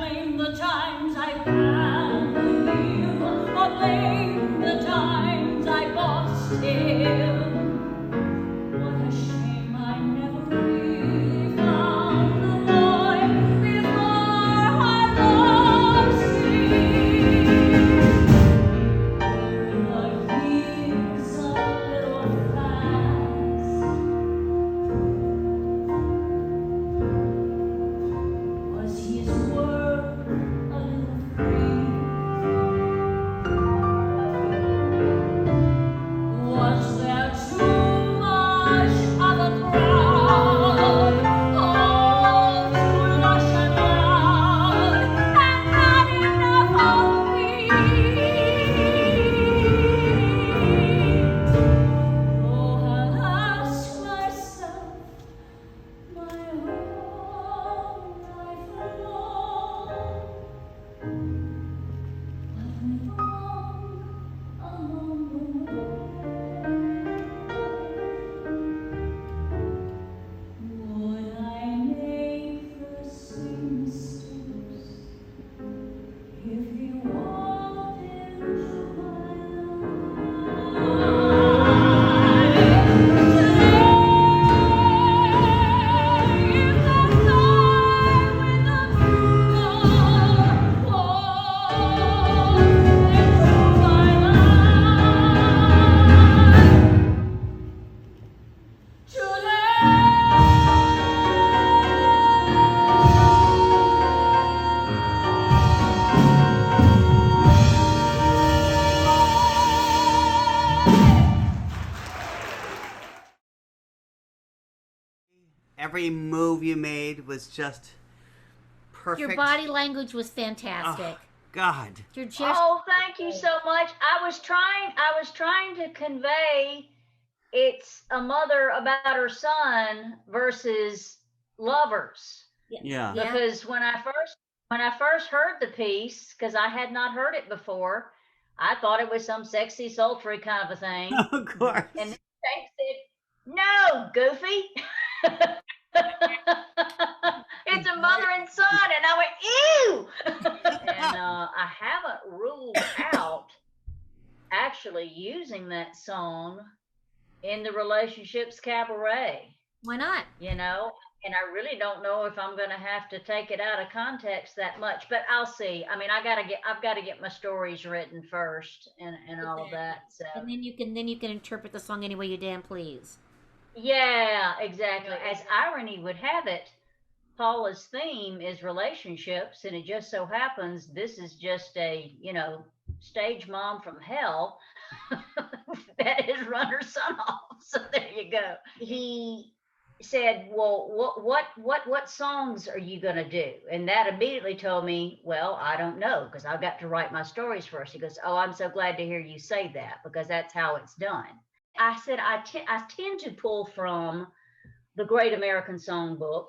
blame the times I planned with you, or blame the times I bought still. What a shame I never really found the boy before I lost him. The years a little fast. Was his word a little free? Was there too much of a crowd? All too lush and loud, and not enough of me. Oh, I'll ask myself my whole life long. What went wrong along the way? Would I make the same mistakes if you walked into my life? Today, if the night with the moon walked into my Every move you made was just perfect. Your body language was fantastic. Oh, God. You're just Oh, thank you so much. I was trying to convey it's a mother about her son versus lovers. Yeah. Yeah. Because when I first heard the piece, because I had not heard it before, I thought it was some sexy, sultry kind of a thing. Of course. And then they said, "No, Goofy." It's a mother and son, and I went, "Ew!" And I haven't ruled out actually using that song in the Relationships Cabaret, why not? you know. And I really don't know if I'm going to have to take it out of context that much, but I'll see. I mean, I've got to get my stories written first, and all of that. So And then you can interpret the song any way you damn please. yeah, exactly. As irony would have it, Paula's theme is relationships, and it just so happens this is just a, stage mom from hell that has run her son off. So there you go. He said, "Well, what songs are you gonna do?" And that immediately told me, well, I don't know, because I've got to write my stories first. He goes, "Oh, I'm so glad to hear you say that, because that's how it's done." I said, I tend to pull from the Great American Songbook,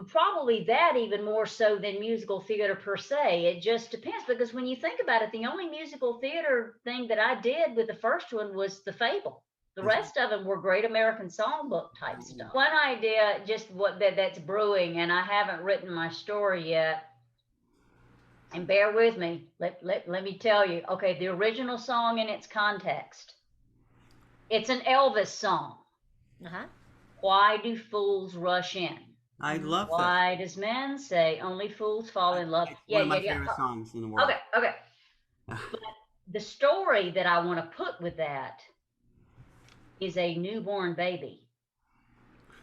probably that even more so than musical theater per se. It just depends, because when you think about it, the only musical theater thing that I did with the first one was The Fable. The rest of them were Great American Songbook type stuff. One idea, just that's brewing, and I haven't written my story yet. And bear with me. Let me tell you. Okay, the original song in its context. It's an Elvis song. Uh-huh. Why do fools rush in? I love that. Why does man say only fools fall in love? It's one of my favorite songs in the world. Okay. But the story that I want to put with that is a newborn baby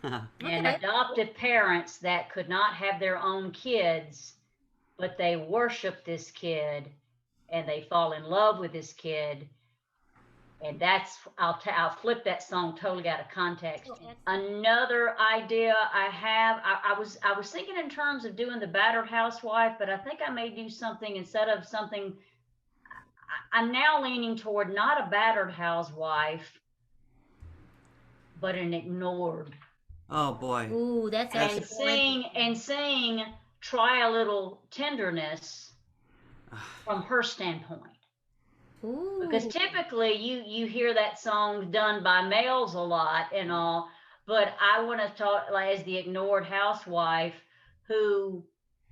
and adoptive parents that could not have their own kids, but they worship this kid and they fall in love with this kid. And that's, I'll flip that song totally out of context. Another idea I have, I was thinking in terms of doing the battered housewife, but I think I may do something instead of something. I'm now leaning toward not a battered housewife, but an ignored. Oh boy. Ooh, that's and sing Try a Little Tenderness from her standpoint. Ooh. Because typically you hear that song done by males a lot and all, but I want to talk like as the ignored housewife who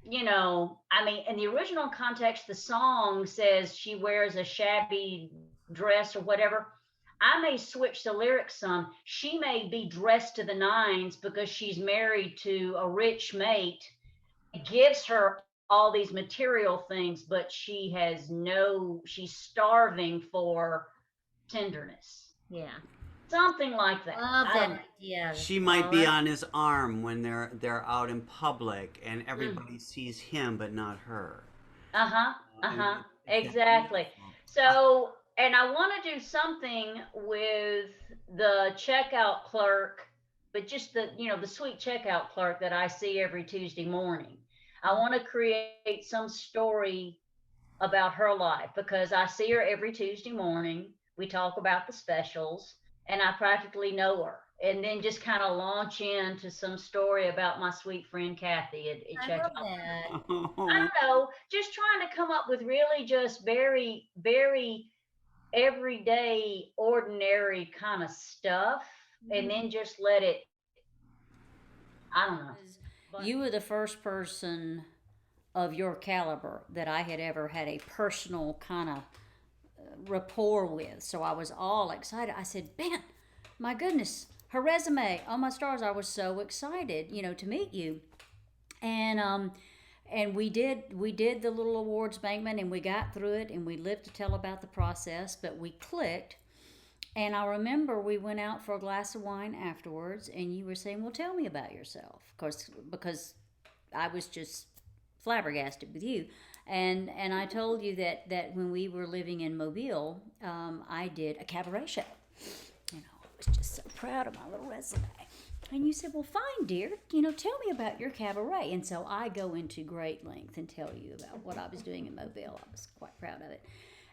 I mean, in the original context, the song says she wears a shabby dress or whatever. I may switch the lyrics some. She may be dressed to the nines because she's married to a rich mate. It gives her all these material things, but she's starving for tenderness. Yeah. Something like that. Love I that don't know. idea. She All might be right. on his arm when they're out in public and Mm. everybody sees him but not her. Uh-huh. And Uh-huh. is that Exactly. beautiful? So, and I want to do something with the checkout clerk, but just the sweet checkout clerk that I see every Tuesday morning. I want to create some story about her life because I see her every Tuesday morning. We talk about the specials, and I practically know her. And then just kind of launch into some story about my sweet friend Kathy at I love checkout. that. I Oh, don't know, just trying to come up with really just very, very everyday, ordinary kind of stuff, and then just let it. I don't know. But You were the first person of your caliber that I had ever had a personal kind of rapport with. So I was all excited. I said, "Ben, my goodness, her resume, oh my stars!" I was so excited, to meet you. And we did the little awards bankment, and we got through it, and we lived to tell about the process. But we clicked, and I remember we went out for a glass of wine afterwards, and you were saying, "Well, tell me about yourself," of course, because I was just flabbergasted with you. And I told you that when we were living in Mobile, I did a cabaret show. I was just so proud of my little resume. And you said, "Well, fine, dear. Tell me about your cabaret." And so I go into great length and tell you about what I was doing in Mobile. I was quite proud of it.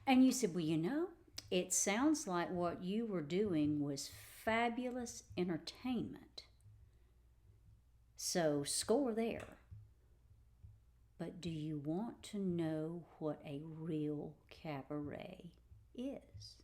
And you said, "Well, it sounds like what you were doing was fabulous entertainment. So score there. But do you want to know what a real cabaret is?"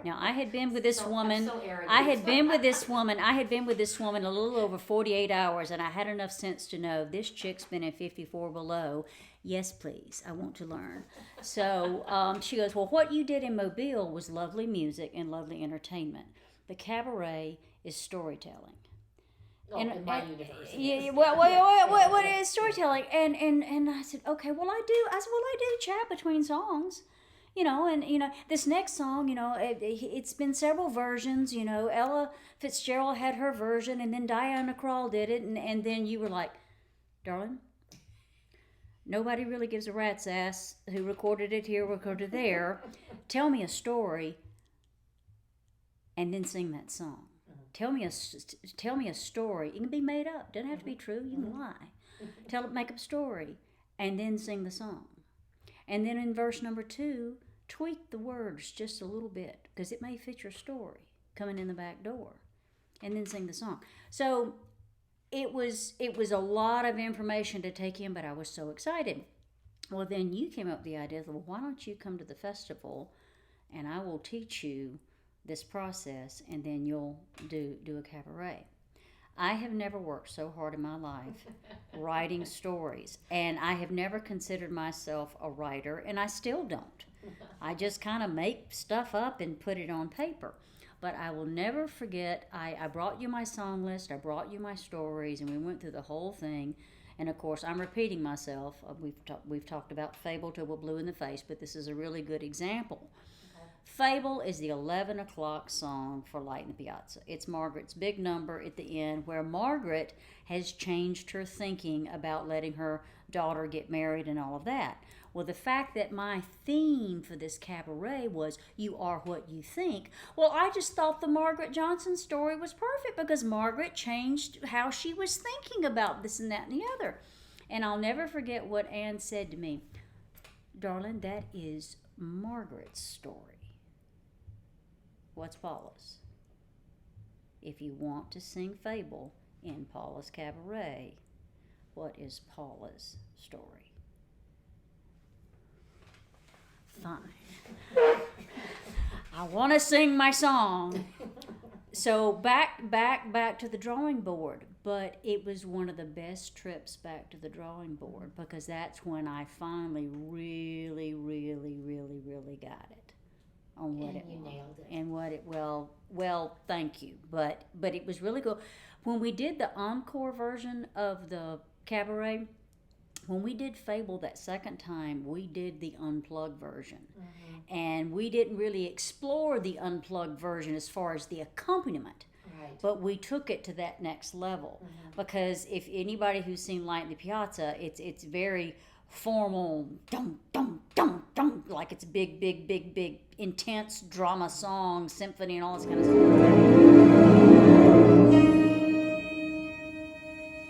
Now, I had been with this woman. I had been with this woman. I had been with this woman a little over 48 hours, and I had enough sense to know this chick's been in 54 below. Yes, please. I want to learn. So she goes, "Well, what you did in Mobile was lovely music and lovely entertainment. The cabaret is storytelling." Oh, in my universe. Yeah, what is storytelling? And I said, "Okay, well, I do." I said, "Well, I do chat between songs, and this next song, it's been several versions. Ella Fitzgerald had her version, and then Diana Krall did it, and then you were like, 'Darling, nobody really gives a rat's ass who recorded it here, recorded there. Tell me a story, and then sing that song. Tell me a story. It can be made up. Doesn't have to be true. You can lie. Make up a story, and then sing the song. And then in verse number 2, tweak the words just a little bit because it may fit your story coming in the back door, and then sing the song." So it was a lot of information to take in, but I was so excited. Well, then you came up with the idea, "Well, why don't you come to the festival, and I will teach you this process, and then you'll do a cabaret." I have never worked so hard in my life writing stories, and I have never considered myself a writer, and I still don't. I just kind of make stuff up and put it on paper. But I will never forget, I brought you my song list, I brought you my stories, and we went through the whole thing. And of course, I'm repeating myself. We've talked about Fable till we're blue in the face, but this is a really good example. Fable is the 11 o'clock song for Light in the Piazza. It's Margaret's big number at the end where Margaret has changed her thinking about letting her daughter get married and all of that. Well, the fact that my theme for this cabaret was "You are what you think," well, I just thought the Margaret Johnson story was perfect because Margaret changed how she was thinking about this and that and the other. And I'll never forget what Ann said to me. "Darling, that is Margaret's story. What's Paula's? If you want to sing Fable in Paula's cabaret, what is Paula's story?" Fine. I want to sing my song. So back to the drawing board. But it was one of the best trips back to the drawing board because that's when I finally really, really, really, really got it on what And it you was. nailed it. And what it well, thank you. But it was really cool. When we did the encore version of the cabaret, when we did Fable that second time, we did the unplugged version. And we didn't really explore the unplugged version as far as the accompaniment. Right. But we took it to that next level because if anybody who's seen Light in the Piazza, it's very formal, dum dum dum dum, like it's big, big, big, big, intense drama song, symphony, and all this kind of stuff.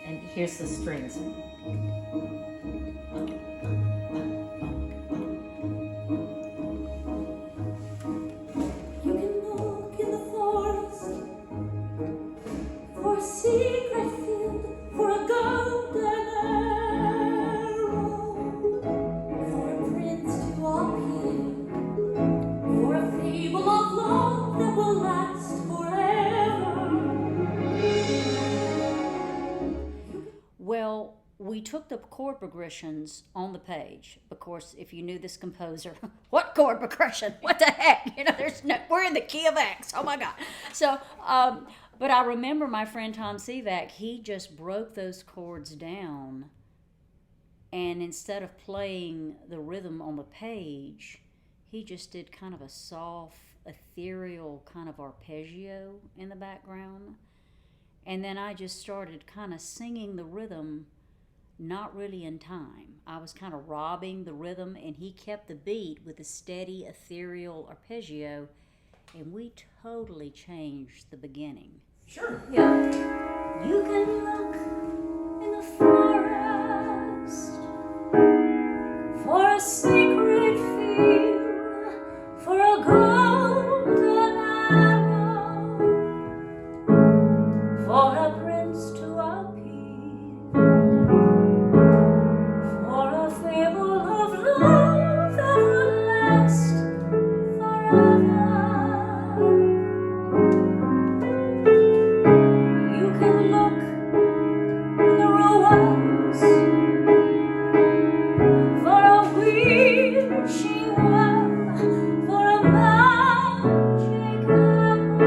And here's the strings. You can walk in the forest for a secret field, for a golden arrow, for a prince to appear, for a fable of love that will last forever. Well, we took the chord progressions on the page. Of course, if you knew this composer, what chord progression? What the heck? You know, we're in the key of X. Oh my God. So, but I remember my friend Tom Sivak, he just broke those chords down. And instead of playing the rhythm on the page, he just did kind of a soft, ethereal kind of arpeggio in the background. And then I just started kind of singing the rhythm, not really in time. I was kind of robbing the rhythm, and he kept the beat with a steady, ethereal arpeggio, and we totally changed the beginning. Sure. Yeah. You can look in the forest for a sacred field, for a golden arrow, for a prince to appear, for a fable of love that will last forever. You can look in the ruins for a witching well, for a magic apple.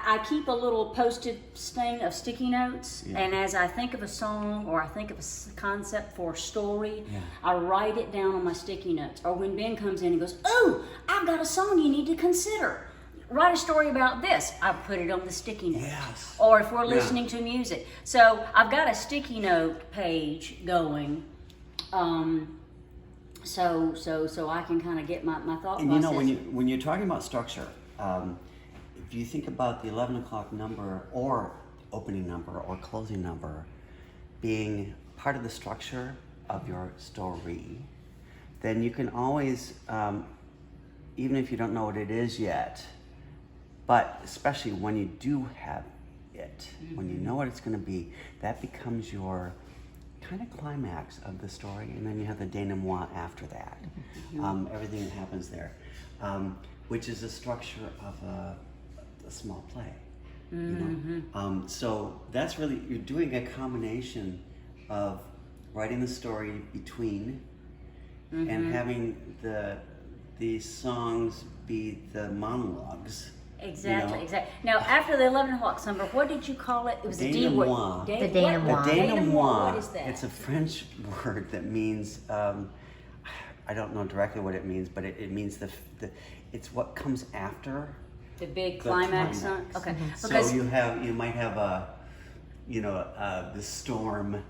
I keep a little posted thing of sticky notes, and as I think of a song or I think of a concept for a story, I write it down on my sticky notes. Or when Ben comes in and goes, "Oh, I've got a song you need to consider. Write a story about this." I put it on the sticky note. Yes. Or if we're listening to music. So I've got a sticky note page going, so I can kind of get my thought And you process. know, when you're talking about structure, if you think about the 11 o'clock number or opening number or closing number being part of the structure of your story, then you can always, even if you don't know what it is yet, but especially when you do have it, when you know what it's going to be, that becomes your kind of climax of the story, and then you have the denouement after that. Everything that happens there, which is a structure of a small play. You know? So that's really, you're doing a combination of writing the story between and having the songs be the monologues. Exactly, You know? exactly. Now, after the 11 o'clock number, what did you call it? It was a D word. Denouement. The denouement. The Denouement, what denouement, is that? it's a French word that means, I don't know directly what it means, but it means it's what comes after The big the climax. climax. Okay. So Because you might have the storm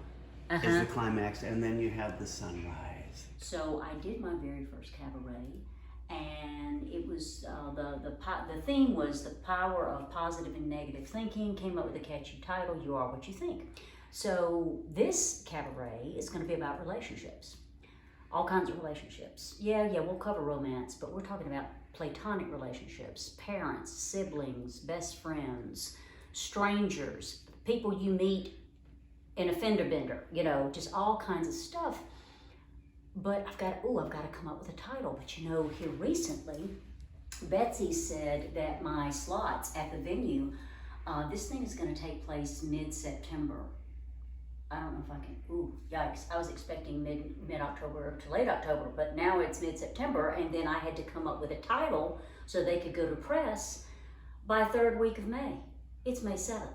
is the climax, and then you have the sunrise. So I did my very first cabaret, and it was the theme was the power of positive and negative thinking. Came up with a catchy title, "You Are What You Think." So this cabaret is going to be about relationships, all kinds of relationships. Yeah, we'll cover romance, but we're talking about platonic relationships, parents, siblings, best friends, strangers, people you meet in a fender bender, just all kinds of stuff. But I've got to come up with a title. But here recently, Betsy said that my slots at the venue, this thing is going to take place mid-September. I don't know if I can, ooh, yikes. I was expecting mid-October to late October, but now it's mid-September, and then I had to come up with a title so they could go to press by third week of May. It's May 7th.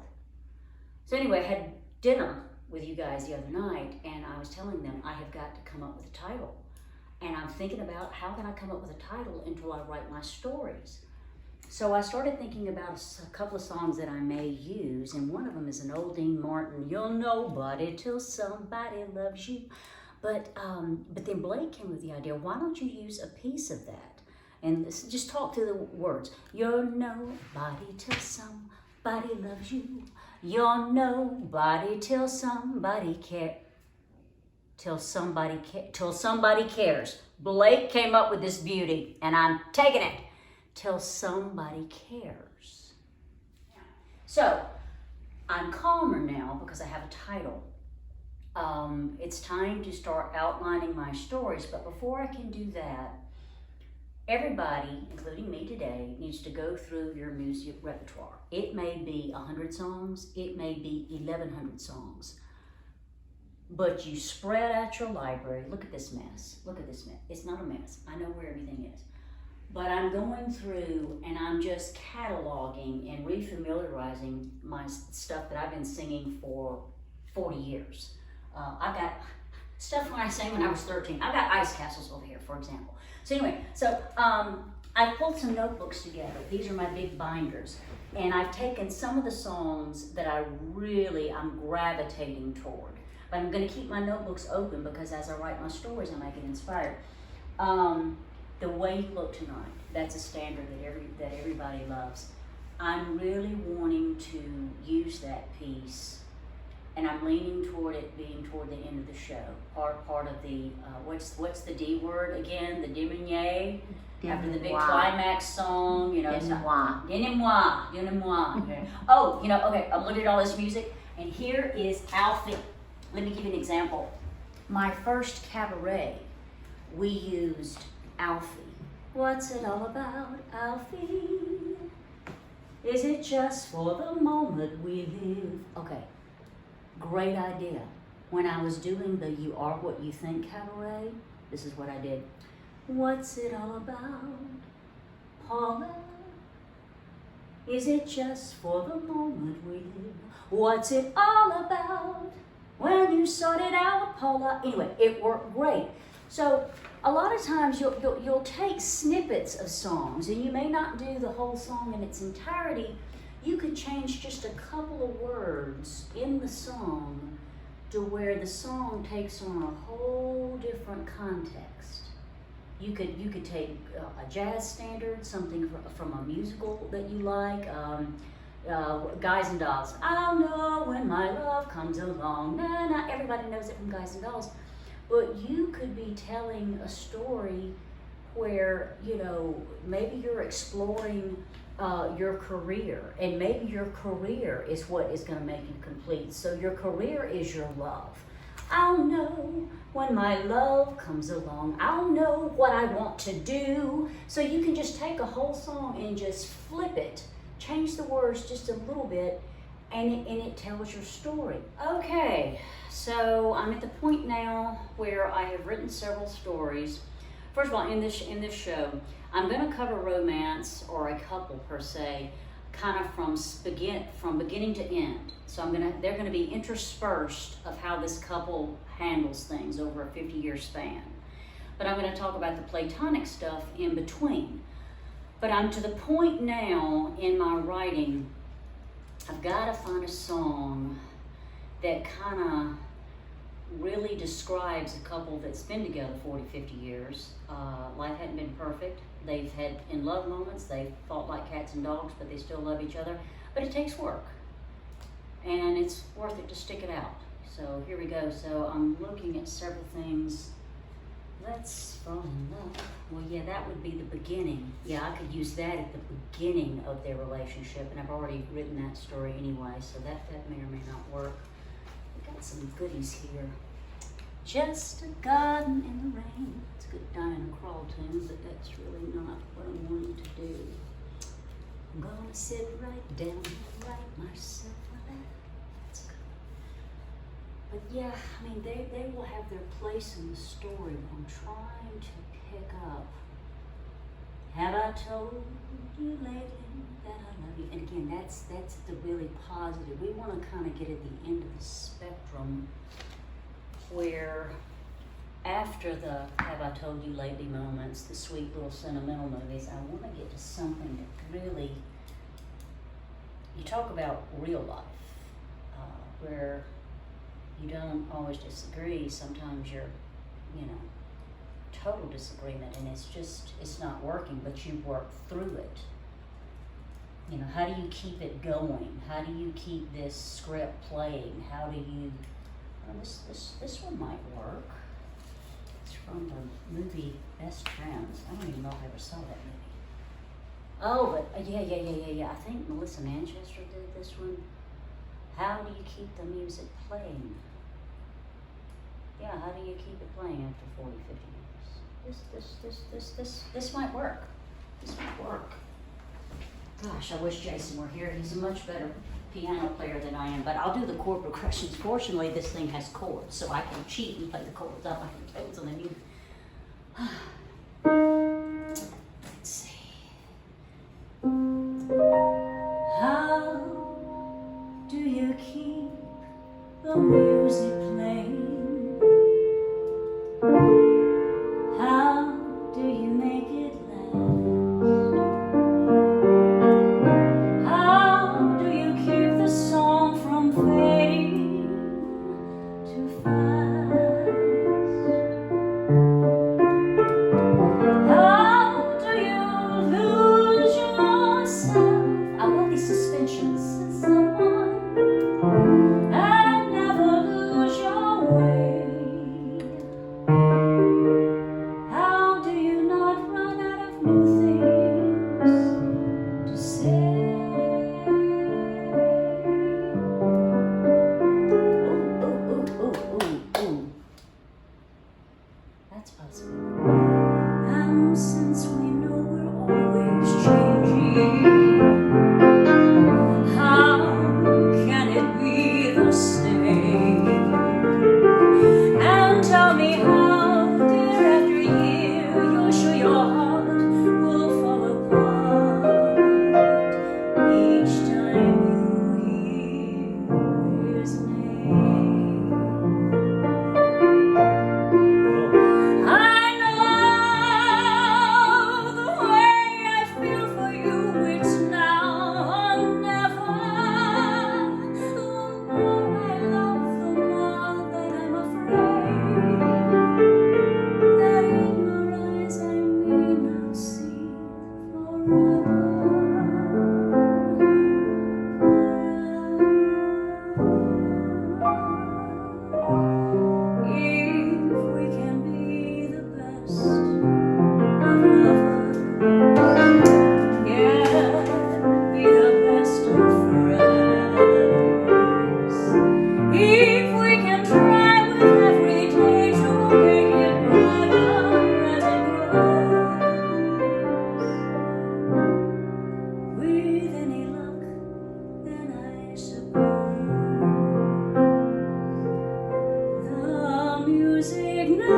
So anyway, I had dinner with you guys the other night, and I was telling them I have got to come up with a title. And I'm thinking about how can I come up with a title until I write my stories. So I started thinking about a couple of songs that I may use, and one of them is an old Dean Martin, "You're Nobody Till Somebody Loves You." But then Blake came with the idea, why don't you use a piece of that? And just talk through the words. You're nobody till somebody loves you. You're nobody till somebody till somebody cares. Blake came up with this beauty, and I'm taking it. Till somebody cares. So, I'm calmer now because I have a title. It's time to start outlining my stories, but before I can do that, everybody, including me today, needs to go through your music repertoire. It may be 100 songs, it may be 1,100 songs, but you spread out your library. Look at this mess. Look at this mess. It's not a mess. I know where everything is. But I'm going through and I'm just cataloging and refamiliarizing my stuff that I've been singing for 40 years. I got stuff when I sang when I was 13. I got Ice Castles over here, for example. So anyway, I pulled some notebooks together. These are my big binders. And I've taken some of the songs that I'm gravitating toward. But I'm going to keep my notebooks open because as I write my stories, I might get inspired. The Way You Look Tonight, that's a standard that everybody loves. I'm really wanting to use that piece, and I'm leaning toward it being toward the end of the show. Part of the, what's the D word again? The diminué? After the big climax song, Denouement. Okay. Oh, okay, I'm looking at all this music, and here is Alfie. Let me give you an example. My first cabaret, we used Alfie. What's it all about, Alfie? Is it just for the moment we live? Okay, great idea. When I was doing the You Are What You Think cabaret, this is what I did. What's it all about, Paula? Is it just for the moment we live? What's it all about when you sort it out, Paula? Anyway, it worked great. So a lot of times you'll take snippets of songs, and you may not do the whole song in its entirety. You could change just a couple of words in the song to where the song takes on a whole different context. You could take a jazz standard, something from a musical that you like. Guys and Dolls. I'll know when my love comes along. Nah, not everybody knows it from Guys and Dolls. But you could be telling a story where, maybe you're exploring your career, and maybe your career is what is going to make you complete. So your career is your love. I'll know when my love comes along. I'll know what I want to do. So you can just take a whole song and just flip it, change the words just a little bit, and it tells your story. Okay, so I'm at the point now where I have written several stories. First of all, in this show, I'm going to cover romance, or a couple per se, kind of from beginning to end. So they're going to be interspersed of how this couple handles things over a 50-year span. But I'm going to talk about the platonic stuff in between. But I'm to the point now in my writing, I've got to find a song that kind of really describes a couple that's been together 40, 50 years. Life hadn't been perfect. They've had in love moments. They've fought like cats and dogs, but they still love each other. But it takes work, and it's worth it to stick it out. So here we go. So I'm looking at several things. Let's fall in love. Well, yeah, that would be the beginning. Yeah, I could use that at the beginning of their relationship, and I've already written that story anyway, so that may or may not work. We got some goodies here. Just a garden in the rain. It's a good Diana Krall tune, but that's really not what I'm wanting to do. I'm gonna sit right down and write myself a letter. That's good. But yeah, I mean, they will have their place in the story, but I'm trying to pick up. Have I told you lately that I love you? And again, that's the really positive. We want to kind of get at the end of the spectrum where after the have I told you lately moments, the sweet little sentimental movies, I want to get to something that really, you talk about real life, where you don't always disagree. Sometimes you're, total disagreement, and it's not working, but you work through it. How do you keep it going? How do you keep this script playing? How do you, this one might work. It's from the movie Best Friends. I don't even know if I ever saw that movie. Oh, but yeah. I think Melissa Manchester did this one. How do you keep the music playing? Yeah, how do you keep it playing after 40, 50 years? This might work. This might work. Gosh, I wish Jason were here. He's a much better piano player than I am, but I'll do the chord progressions. Fortunately, this thing has chords, so I can cheat and play the chords out my toes on the music. Let's see. How do you keep the music playing? How do you make it last? How do you keep the song from fading too fast? How do you lose yourself? I love these suspensions in someone and never lose your way. How do you not run out of new things to say? Ooh. That's possible. And since we know we're always changing, how can it be the same? And tell me how, year after year, you're sure your heart will fall apart each time you hear his name. I know the way I feel for you, it's now or never. The more I love, the more that I'm afraid that in your eyes I may not see forever. If we can be the best of lovers, yeah, be the best of friends. If we can try with every day to make it brighter as it grows, with any luck, then I suppose the music never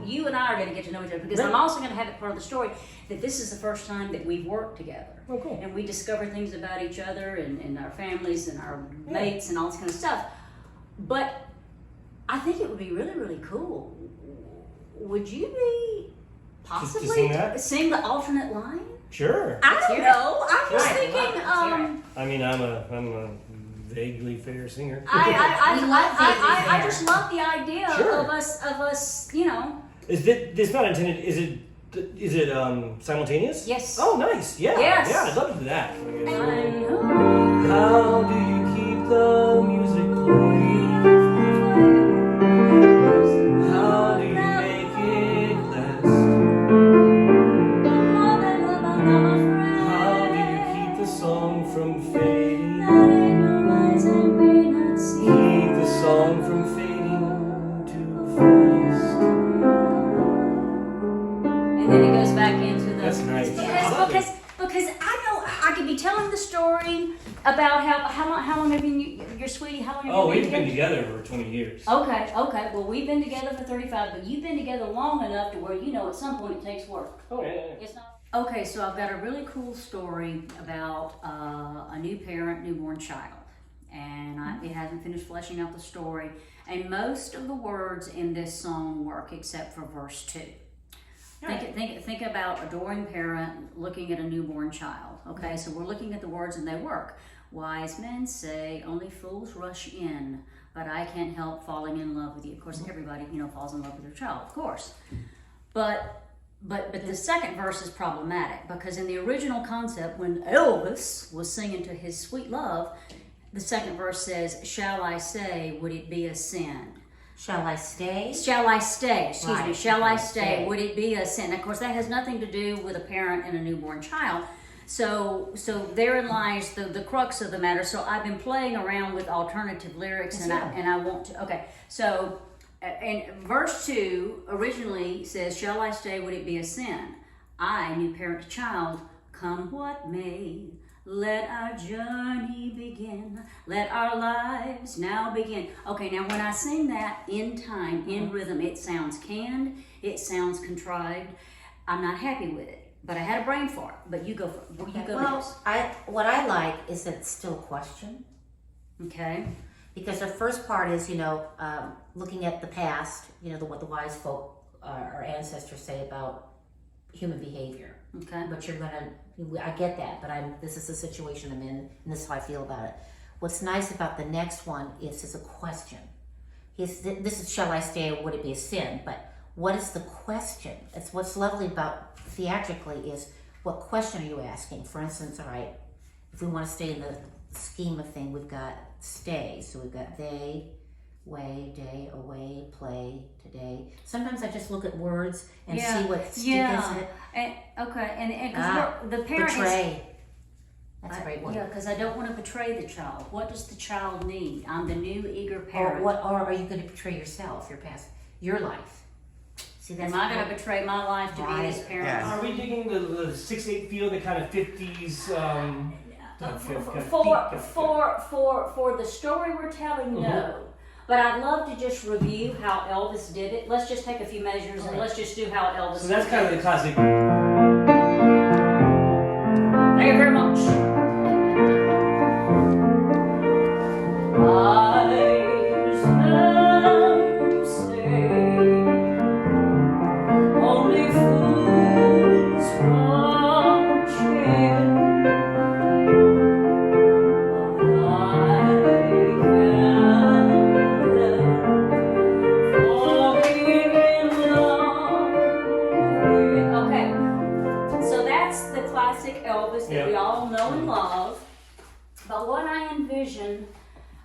you and I are going to get to know each other because I'm also going to have it part of the story that this is the first time that we've worked together. Oh, cool. And we discover things about each other and our families and our mates and all this kind of stuff. But I think it would be really, really cool. Would you be possibly sing that? sing the alternate line? Sure. I don't know. I'm just Right. thinking. I mean, I'm a vaguely fair singer. I just love the idea Sure. of us. Is this not intended? Is it simultaneous? Yes. Oh, nice. Yeah. Yes. Yeah, I'd love to do that. I know. How do you keep the music playing? How do you make it last? More than love, I'm a friend. because I know I could be telling the story about how long have you your sweetie, how long have Oh, you we've been together for 20 years. Okay. Well, we've been together for 35, but you've been together long enough to where you know at some point it takes work. Oh, yeah. It's not. Okay, so I've got a really cool story about a new parent, newborn child, and it hasn't finished fleshing out the story. And most of the words in this song work except for verse 2. Think about adoring parent looking at a newborn child. Okay, so we're looking at the words and they work. Wise men say only fools rush in, but I can't help falling in love with you. Of course, everybody falls in love with their child, of course. But the second verse is problematic because in the original concept, when Elvis was singing to his sweet love, the second verse says, "Shall I say, would it be a sin?" Shall I stay? Shall I stay? Excuse me. Right. Shall I Stay. stay? Would it be a sin? Of course, that has nothing to do with a parent and a newborn child. So therein lies the crux of the matter. So I've been playing around with alternative lyrics, and I want to. Okay, so and verse 2 originally says, "Shall I stay? Would it be a sin?" I, new parent to child, come what may. Let our journey begin. Let our lives now begin. Okay, now when I sing that in time, in rhythm, it sounds canned, it sounds contrived. I'm not happy with it, but I had a brain fart. But you go for you go next. What I like is that it's still a question. Okay. Because the first part is, looking at the past, what the wise folk, our ancestors say about human behavior. Okay. But I get that, but this is the situation I'm in, and this is how I feel about it. What's nice about the next one is it's a question. This is, shall I stay or would it be a sin? But what is the question? It's what's lovely about theatrically is what question are you asking? For instance, all right, if we want to stay in the scheme of thing, we've got stay. So we've got they, way, day, away, play, today. Sometimes I just look at words and see what stick is it. And because the parent betray. That's a great one. Yeah, because I don't want to betray the child. What does the child need? I'm the new eager Or parent. or are you going to betray yourself, your life? See, that's Am I going to betray my life to be this parent? Yeah. Are we digging the 6/8 feel, the kind of 50s? For the story we're telling, no. But I'd love to just review how Elvis did it. Let's just take a few measures and let's just do how Elvis So that's did kind it. of the classic. Thank you very much. Wise men say only fools rush in. Elvis that we all know and love. But what I envision,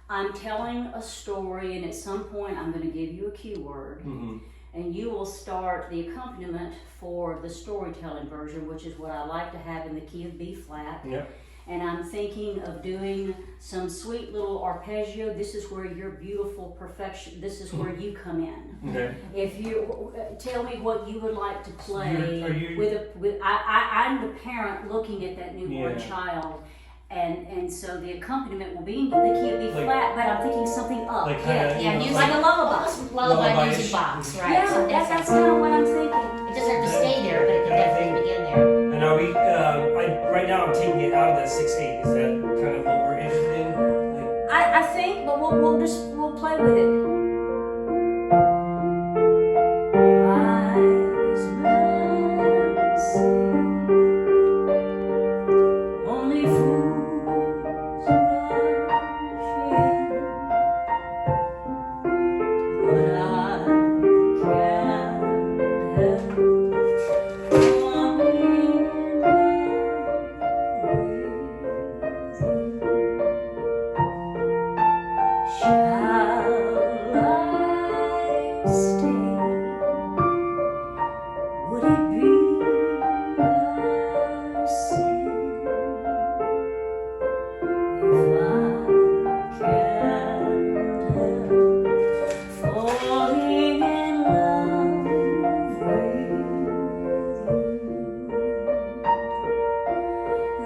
I'm telling a story, and at some point I'm going to give you a keyword, and you will start the accompaniment for the storytelling version, which is what I like to have in the key of B flat. Yep. And I'm thinking of doing some sweet little arpeggio. This is where your beautiful perfection, this is where you come in. Okay. If you tell me what you would like to play Are I'm the parent looking at that newborn child, and so the accompaniment will be in the key of B flat, but I'm thinking something up. Like kinda, like a lullaby. Almost lullaby music box, right? Yeah, So that's kind of what I'm thinking. it doesn't have to stay there, but it can definitely begin there. And are we? Right now I'm taking it out of that 6/8. Is that kind of what we're interested in? Like, I think, but we'll play with it. Wise men say only fools rush in, but I can't help falling in love with you. Shall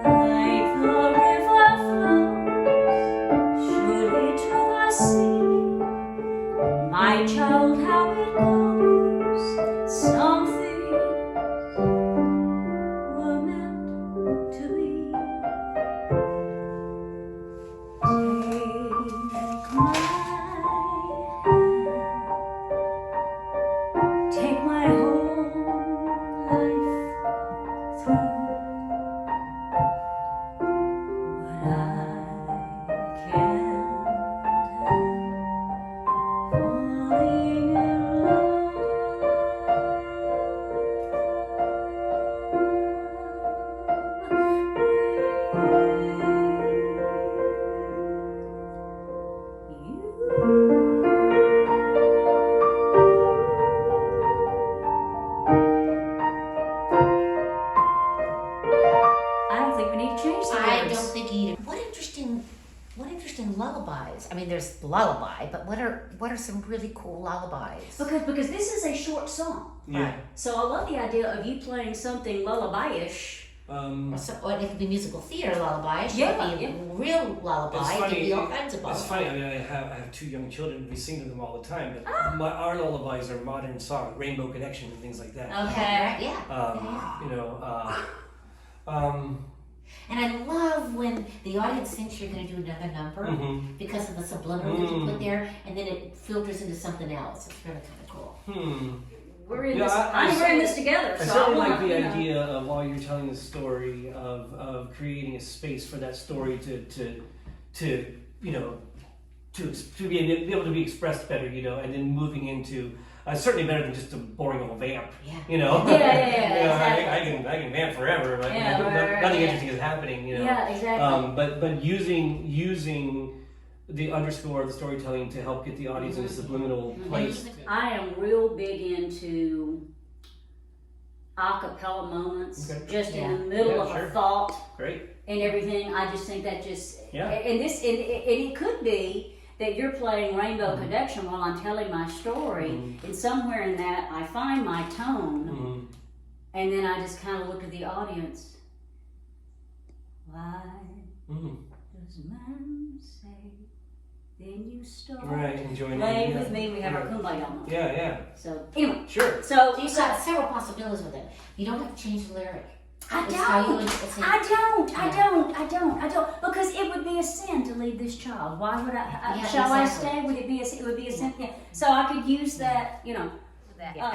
Like the river flows surely to the sea, my child, how it goes. Some things were meant to be. Take my whole life through, but I can't help falling in I don't think we need to change the words. I don't think either. What interesting lullabies. I mean, there's lullaby, but what are some really cool lullabies? Because this is a short song. Yeah. So I love the idea of you playing something lullaby-ish. Or it could be musical theater lullabies. Yeah, It could be yeah. real lullaby. It's It could funny. be all kinds of It's lullabies. funny. I mean, I have 2 young children. We sing to them all the time. But our lullabies are modern songs, Rainbow Connection, and things like that. Okay. Yeah. You know. And I love when the audience thinks you're going to do another number because of the subliminal that you put there, and then it filters into something else. It's really kind of cool. We're in Yeah, this. I We're in this together. I So certainly want, like the you know. idea of while you're telling the story of creating a space for that story to you know to be able to be expressed better, you know, and then moving into certainly better than just a boring old vamp, Yeah. you know. Yeah, You know, exactly. I can vamp forever, but Yeah, right, nothing yeah. interesting is happening, you know. Yeah, exactly. But using the underscore, the storytelling to help get the audience in a subliminal place. I am real big into a cappella moments, Okay. just in Yeah. the middle Yeah, of sure. a thought Great. and everything. I just think that just Yeah. and it could be that you're playing Rainbow Connection while I'm telling my story, and somewhere in that I find my tone, and then I just kind of look at the audience. Why does man say? Then you start Right, enjoying play it. with me. We have our Yeah. kumbaya on. Yeah. So anyway, Sure. so You've got several possibilities with it. You don't have to change the lyric. I It's how you don't. it's in- I don't, because it would be a sin to leave this child. Why would I? Yeah, Shall I exactly. stay? Would it be a? It would be a sin. Yeah. So I could use that, you know.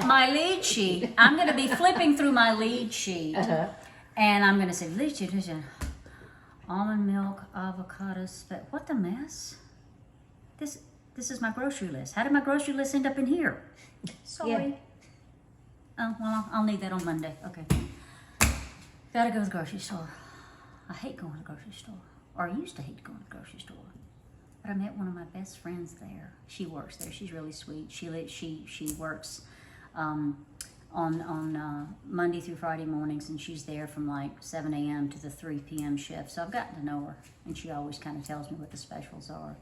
My lead sheet. I'm going to be flipping through my lead sheet, and I'm going to say lead sheet. Almond milk, avocados. But what the mess? This is my grocery list. How did my grocery list end up in here? Sorry. Yeah. Oh well, I'll need that on Monday. Okay. Gotta go to the grocery store. I hate going to the grocery store. Or I used to hate going to the grocery store. But I met one of my best friends there. She works there. She's really sweet. She works on Monday through Friday mornings, and she's there from like 7 a.m. to the 3 p.m. shift. So I've gotten to know her, and she always kind of tells me what the specials are.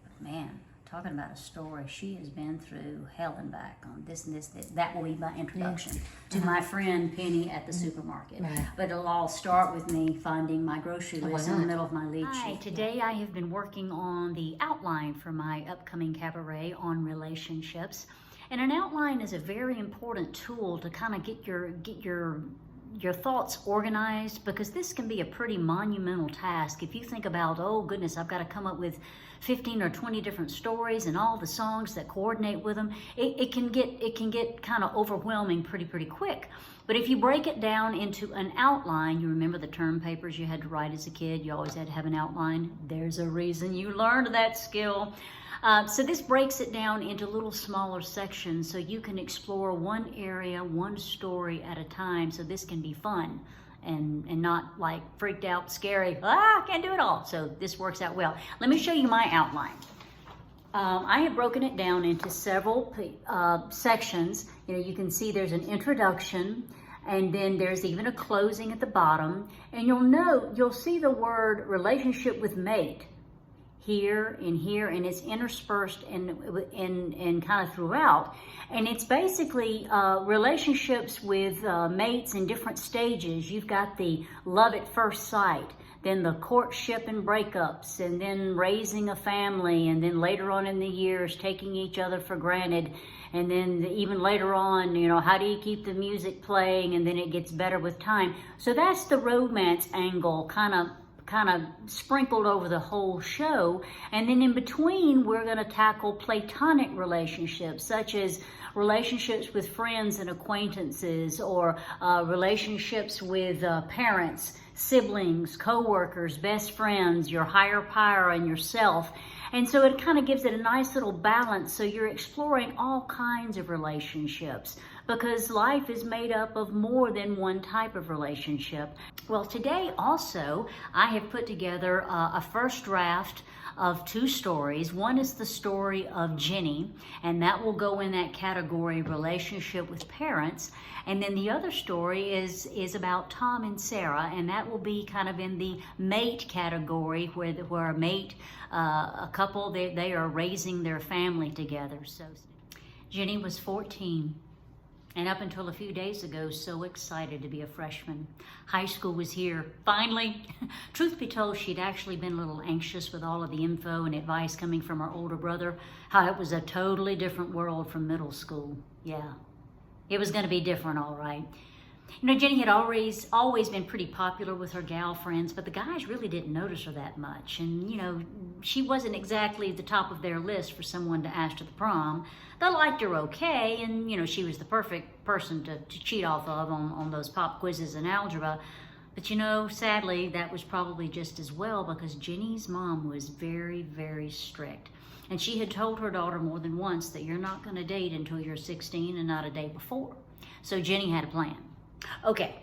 But man, talking about a story, she has been through hell and back on this and this. That will be my introduction to my friend Penny at the supermarket. Right. But it'll all start with me finding my grocery list in the not? middle of my lead Hi, sheet. today I have been working on the outline for my upcoming cabaret on relationships. And an outline is a very important tool to kind of get your thoughts organized, because this can be a pretty monumental task. If you think about, oh goodness, I've got to come up with 15 or 20 different stories and all the songs that coordinate with them, it can get kind of overwhelming pretty quick. But if you break it down into an outline, you remember the term papers you had to write as a kid, you always had to have an outline. There's a reason you learned that skill. So this breaks it down into little smaller sections so you can explore one area, one story at a time, so this can be fun and not like freaked out, scary, I can't do it all. So this works out well. Let me show you my outline. I have broken it down into several sections. You know, you can see there's an introduction, and then there's even a closing at the bottom, and you'll see the word relationship with mate. here, and it's interspersed in kind of throughout. And it's basically relationships with mates in different stages. You've got the love at first sight, then the courtship and breakups, and then raising a family, and then later on in the years taking each other for granted, and then even later on, you know, how do you keep the music playing, and then it gets better with time. So that's the romance angle kind of sprinkled over the whole show. And then in between, we're going to tackle platonic relationships, such as relationships with friends and acquaintances, or relationships with parents, siblings, co-workers, best friends, your higher power, and yourself. And so it kind of gives it a nice little balance. So you're exploring all kinds of relationships, because life is made up of more than one type of relationship. Well, today also, I have put together a first draft of 2 stories. One is the story of Jenny, and that will go in that category, relationship with parents. And then the other story is about Tom and Sarah, and that will be kind of in the mate category, where a mate, a couple, they are raising their family together. So Jenny was 14. And up until a few days ago, so excited to be a freshman. High school was here, finally. Truth be told, she'd actually been a little anxious with all of the info and advice coming from her older brother, how it was a totally different world from middle school. Yeah, it was gonna be different, all right. You know, Jenny had always been pretty popular with her gal friends, but the guys really didn't notice her that much. And, you know, she wasn't exactly the top of their list for someone to ask to the prom. They liked her okay, and, you know, she was the perfect person to cheat off of on those pop quizzes in algebra. But, you know, sadly, that was probably just as well, because Jenny's mom was very, very strict. And she had told her daughter more than once that you're not going to date until you're 16 and not a day before. So Jenny had a plan. Okay,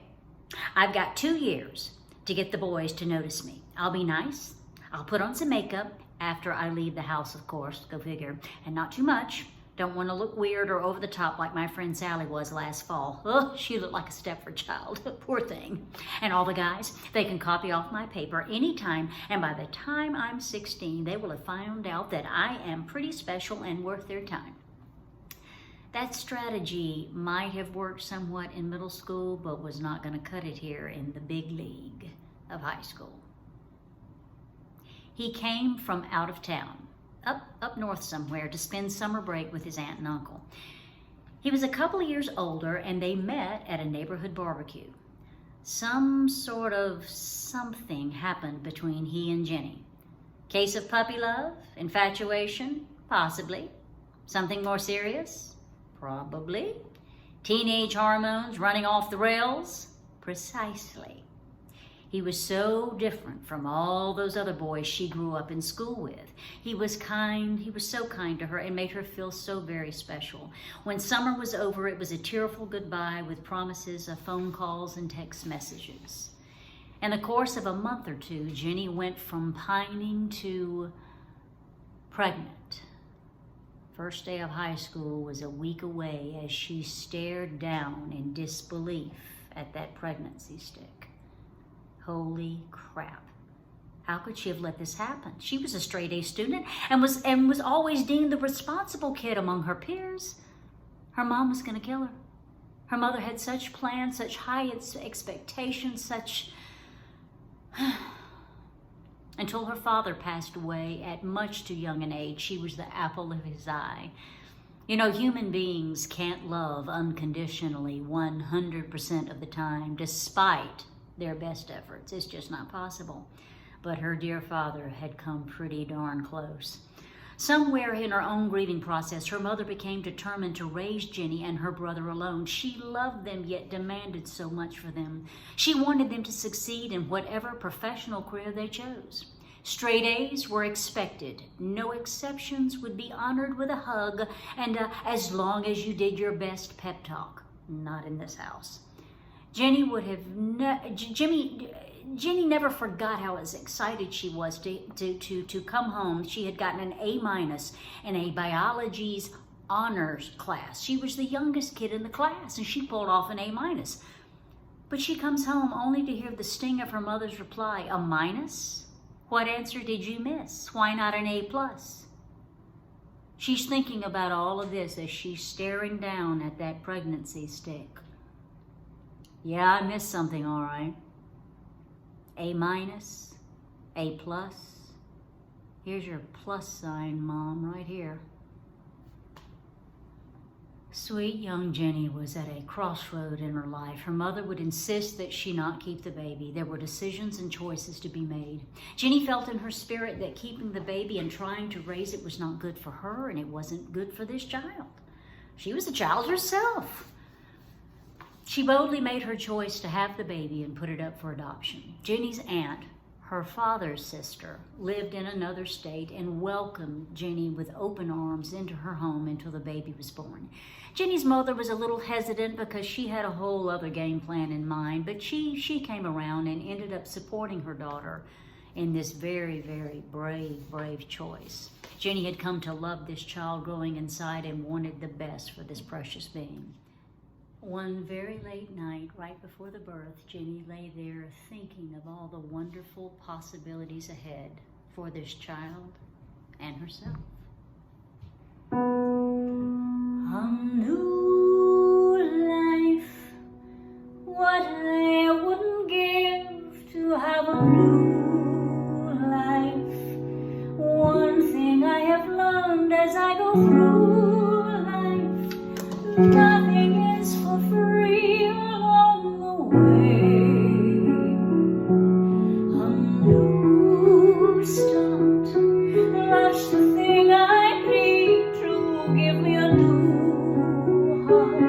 I've got 2 years to get the boys to notice me. I'll be nice. I'll put on some makeup after I leave the house, of course, go figure, and not too much. Don't want to look weird or over the top like my friend Sally was last fall. Oh, she looked like a Stepford child. Poor thing. And all the guys, they can copy off my paper anytime, and by the time I'm 16, they will have found out that I am pretty special and worth their time. That strategy might have worked somewhat in middle school, but was not going to cut it here in the big league of high school. He came from out of town, up north somewhere, to spend summer break with his aunt and uncle. He was a couple of years older, and they met at a neighborhood barbecue. Some sort of something happened between he and Jenny. Case of puppy love? Infatuation? Possibly. Something more serious? Probably. Teenage hormones running off the rails? Precisely. He was so different from all those other boys she grew up in school with. He was kind, he was so kind to her and made her feel so very special. When summer was over, it was a tearful goodbye with promises of phone calls and text messages. In the course of a month or 2, Jenny went from pining to pregnant. First day of high school was a week away as she stared down in disbelief at that pregnancy stick. Holy crap. How could she have let this happen? She was a straight A student and was always deemed the responsible kid among her peers. Her mom was going to kill her. Her mother had such plans, such high expectations, such... Until her father passed away at much too young an age, she was the apple of his eye. You know, human beings can't love unconditionally 100% of the time, despite their best efforts. It's just not possible. But her dear father had come pretty darn close. Somewhere in her own grieving process, her mother became determined to raise Jenny and her brother alone. She loved them, yet demanded so much for them. She wanted them to succeed in whatever professional career they chose. Straight A's were expected. No exceptions would be honored with a hug, and as long as you did your best pep talk. Not in this house. Jenny never forgot how excited she was to come home. She had gotten an A- in a biology's honors class. She was the youngest kid in the class, and she pulled off an A-. But she comes home only to hear the sting of her mother's reply, a minus? What answer did you miss? Why not an A+? She's thinking about all of this as she's staring down at that pregnancy stick. Yeah, I missed something, all right. A-, A+. Here's your plus sign, Mom, right here. Sweet young Jenny was at a crossroad in her life. Her mother would insist that she not keep the baby. There were decisions and choices to be made. Jenny felt in her spirit that keeping the baby and trying to raise it was not good for her, and it wasn't good for this child. She was a child herself. She boldly made her choice to have the baby and put it up for adoption. Jenny's aunt, her father's sister, lived in another state and welcomed Jenny with open arms into her home until the baby was born. Jenny's mother was a little hesitant because she had a whole other game plan in mind, but she came around and ended up supporting her daughter in this very, very brave choice. Jenny had come to love this child growing inside and wanted the best for this precious being. One very late night, right before the birth, Jenny lay there thinking of all the wonderful possibilities ahead for this child and herself. A new life, what I wouldn't give to have a new life. One thing I have learned as I go through life, nothing is for free along the way. A new start, that's the thing I need to give me a new heart.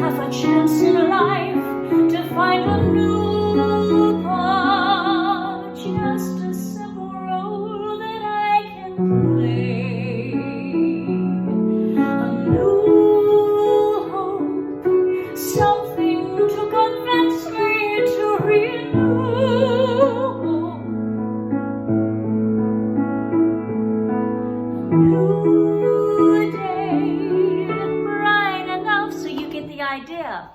Have a chance in life to find a new part, just a simple role that I can play. A new hope, something to convince me to renew. A new day, bright enough so you get the idea.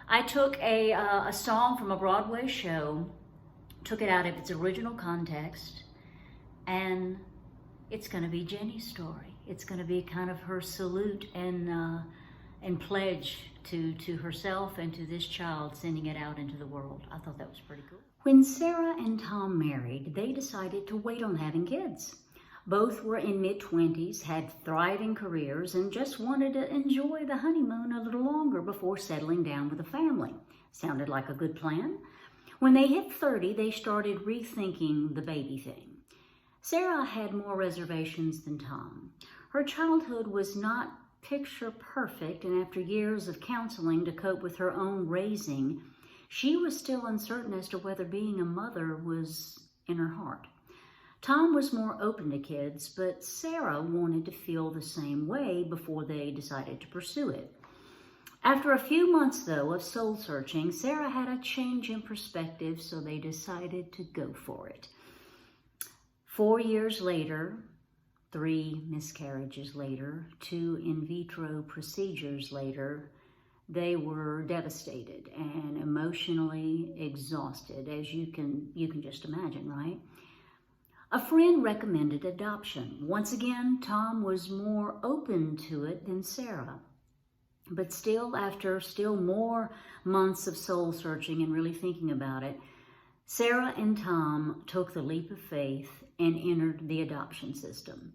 I took a song from a Broadway show, took it out of its original context, and it's going to be Jenny's story. It's going to be kind of her salute and pledge to herself and to this child, sending it out into the world. I thought that was pretty cool. When Sarah and Tom married, they decided to wait on having kids. Both were in mid-20s, had thriving careers, and just wanted to enjoy the honeymoon a little longer before settling down with a family. Sounded like a good plan. When they hit 30, they started rethinking the baby thing. Sarah had more reservations than Tom. Her childhood was not picture perfect, and after years of counseling to cope with her own raising, she was still uncertain as to whether being a mother was in her heart. Tom was more open to kids, but Sarah wanted to feel the same way before they decided to pursue it. After a few months, though, of soul searching, Sarah had a change in perspective, so they decided to go for it. 4 years later, 3 miscarriages later, 2 in vitro procedures later, they were devastated and emotionally exhausted, as you can just imagine, right? A friend recommended adoption. Once again, Tom was more open to it than Sarah. But still, after more months of soul searching and really thinking about it, Sarah and Tom took the leap of faith and entered the adoption system.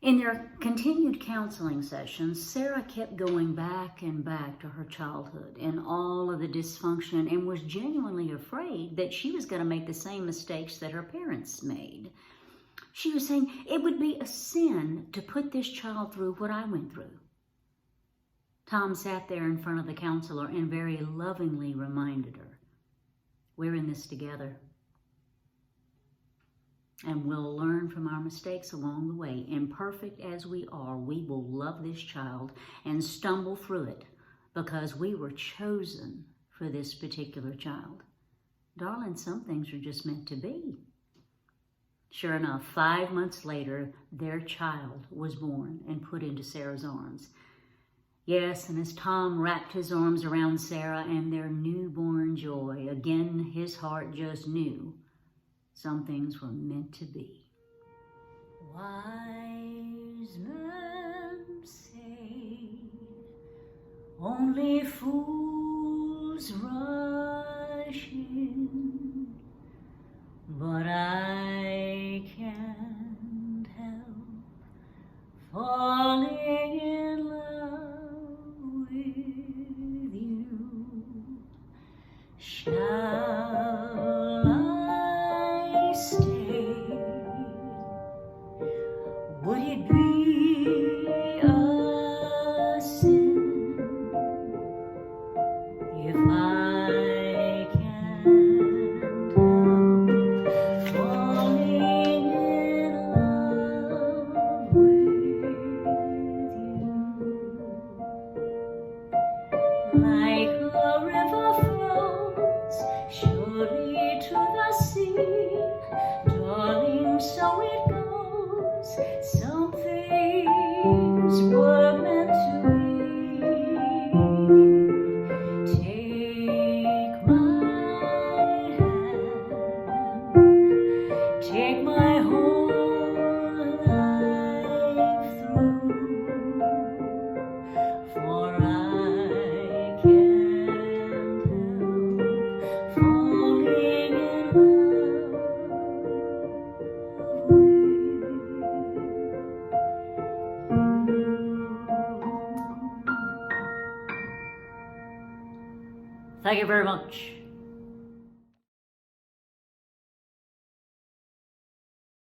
In their continued counseling sessions, Sarah kept going back and back to her childhood and all of the dysfunction, and was genuinely afraid that she was going to make the same mistakes that her parents made. She was saying, it would be a sin to put this child through what I went through. Tom sat there in front of the counselor and very lovingly reminded her, we're in this together. And we'll learn from our mistakes along the way. Imperfect as we are, we will love this child and stumble through it because we were chosen for this particular child. Darling, some things are just meant to be. Sure enough, 5 months later, their child was born and put into Sarah's arms. Yes, and as Tom wrapped his arms around Sarah and their newborn joy, again his heart just knew some things were meant to be. Wise men say only fools rush in, but I can't help falling in love with you. Shall I stay? Would it be a sin if I can't help falling in love with you? Like a river flows surely to the sea, darling, so it goes. Some things were meant to be. Take my hand, take my whole life through, for I can't help falling in love with you. Thank you very much.